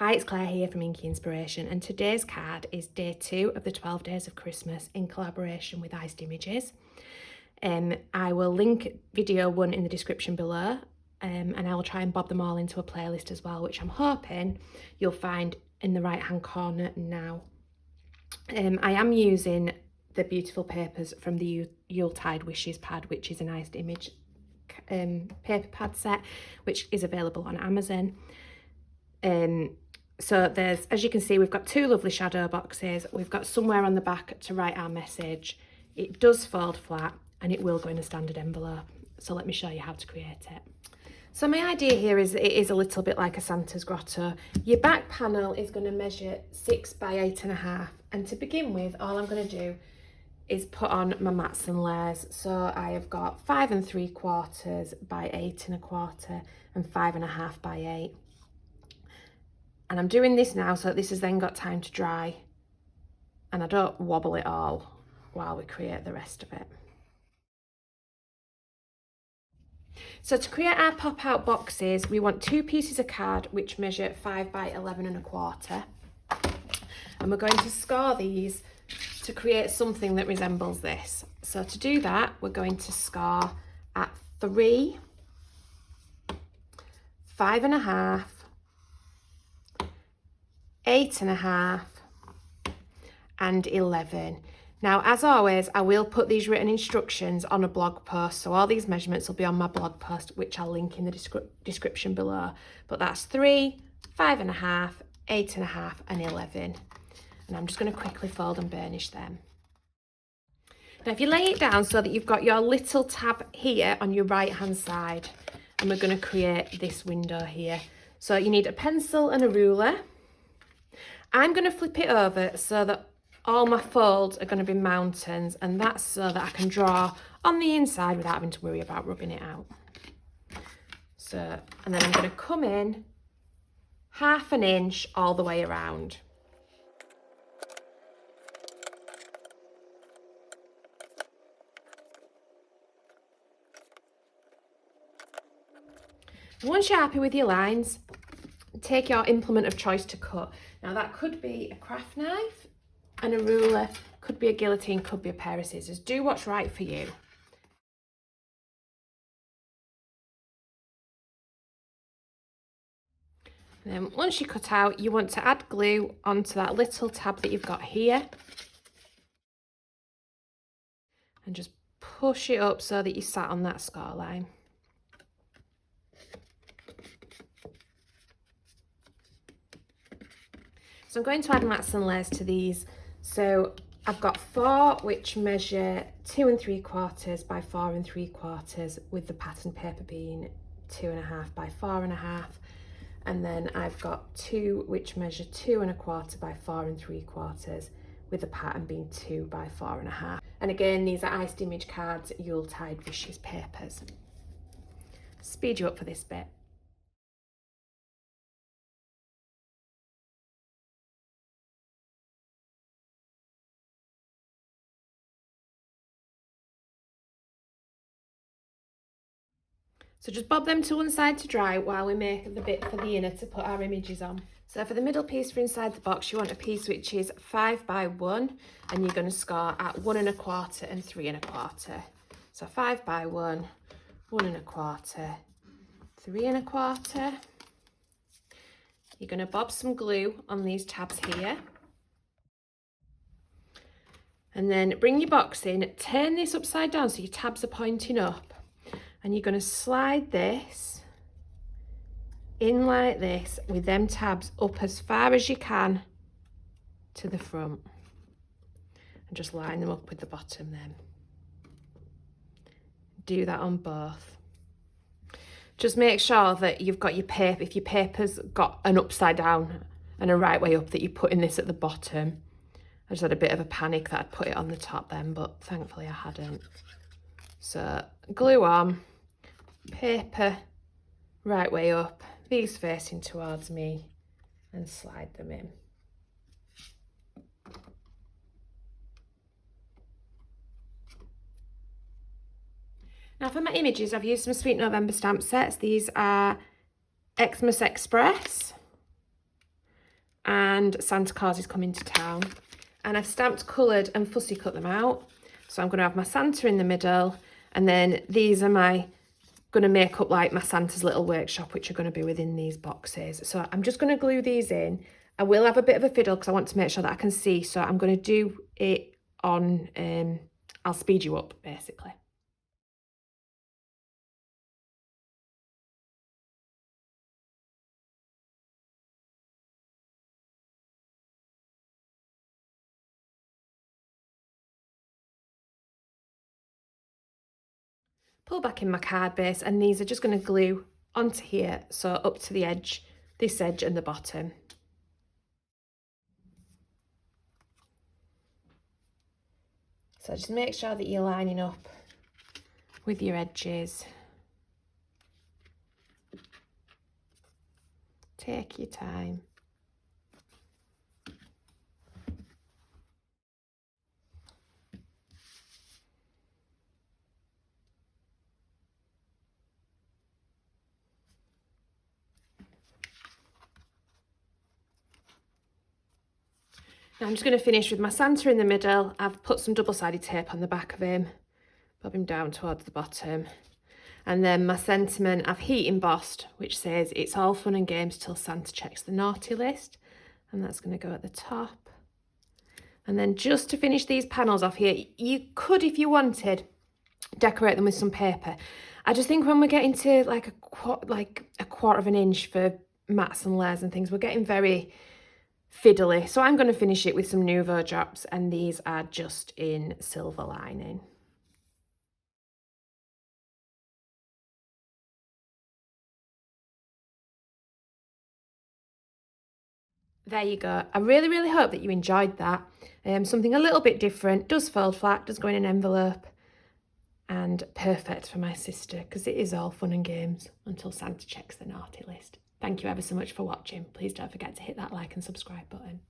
Hi, it's Claire here from Inky Inspiration, and today's card is day 2 of the 12 Days of Christmas in collaboration with Iced Images. I will link video 1 in the description below, and I will try and bob them all into a playlist as well, which I'm hoping you'll find in the right hand corner now. I am using the beautiful papers from the Yuletide Wishes pad, which is an Iced Image paper pad set, which is available on Amazon. So there's, as you can see, we've got 2 lovely shadow boxes. We've got somewhere on the back to write our message. It does fold flat and it will go in a standard envelope. So let me show you how to create it. So my idea here is it is a little bit like a Santa's grotto. Your back panel is going to measure 6 by 8.5. And to begin with, all I'm going to do is put on my mats and layers. So I have got 5 3/4 by 8 1/4 and 5.5 by 8. And I'm doing this now so that this has then got time to dry and I don't wobble it all while we create the rest of it. So to create our pop-out boxes, we want 2 pieces of card which measure 5 by 11 1/4. And we're going to score these to create something that resembles this. So to do that, we're going to score at 3, 5.5, 8.5 and 11. Now, as always, I will put these written instructions on a blog post, so all these measurements will be on my blog post, which I'll link in the description below. But that's 3, 5.5, 8.5 and 11. And I'm just going to quickly fold and burnish them. Now, if you lay it down so that you've got your little tab here on your right hand side, and we're going to create this window here. So you need a pencil and a ruler. I'm going to flip it over so that all my folds are going to be mountains, and that's so that I can draw on the inside without having to worry about rubbing it out. So, and then I'm going to come in 1/2 inch all the way around. Once you're happy with your lines, take your implement of choice to cut. Now that could be a craft knife and a ruler, could be a guillotine, could be a pair of scissors. Do what's right for you. And then once you cut out, you want to add glue onto that little tab that you've got here. And just push it up so that you sat on that score line. So I'm going to add mats and layers to these. So I've got 4 which measure 2 3/4 by 4 3/4, with the pattern paper being 2.5 by 4.5. And then I've got 2 which measure 2 1/4 by 4 3/4, with the pattern being 2 by 4.5. And again, these are Iced Image cards, Yuletide Wishes papers. Speed you up for this bit. So just bob them to one side to dry while we make the bit for the inner to put our images on. So for the middle piece for inside the box, you want a piece which is 5 by 1, and you're going to score at 1 1/4 and 3 1/4. So 5 by 1, 1 1/4, 3 1/4. You're going to bob some glue on these tabs here. And then bring your box in, turn this upside down so your tabs are pointing up. And you're going to slide this in like this with them tabs up as far as you can to the front. And just line them up with the bottom then. Do that on both. Just make sure that you've got your paper, if your paper's got an upside down and a right way up, that you're putting this at the bottom. I just had a bit of a panic that I'd put it on the top then, but thankfully I hadn't. So glue on, paper right way up, these facing towards me, and slide them in. Now for my images, I've used some Sweet November stamp sets. These are Xmas Express. and Santa Claus is coming to town. And I've stamped, coloured and fussy cut them out. So I'm going to have my Santa in the middle, and then these are going to make up like my Santa's little workshop, which are going to be within these boxes. So I'm just going to glue these in. I will have a bit of a fiddle because I want to make sure that I can see. So I'm going to do it on, I'll speed you up basically. Pull back in my card base, and these are just going to glue onto here, so up to the edge, this edge and the bottom. So just make sure that you're lining up with your edges. Take your time. Now I'm just going to finish with my Santa in the middle. I've put some double-sided tape on the back of him, bob him down towards the bottom. And then my sentiment I've heat embossed, which says it's all fun and games till Santa checks the naughty list. And that's going to go at the top. And then just to finish these panels off here, you could, if you wanted, decorate them with some paper. I just think when we're getting to like a quarter of an inch for mats and layers and things, we're getting very fiddly. So I'm going to finish it with some Nouveau drops, and these are just in silver lining. There you go. I really hope that you enjoyed that. Something a little bit different, does fold flat, does go in an envelope, and perfect for my sister because it is all fun and games until Santa checks the naughty list. Thank you ever so much for watching. Please don't forget to hit that like and subscribe button.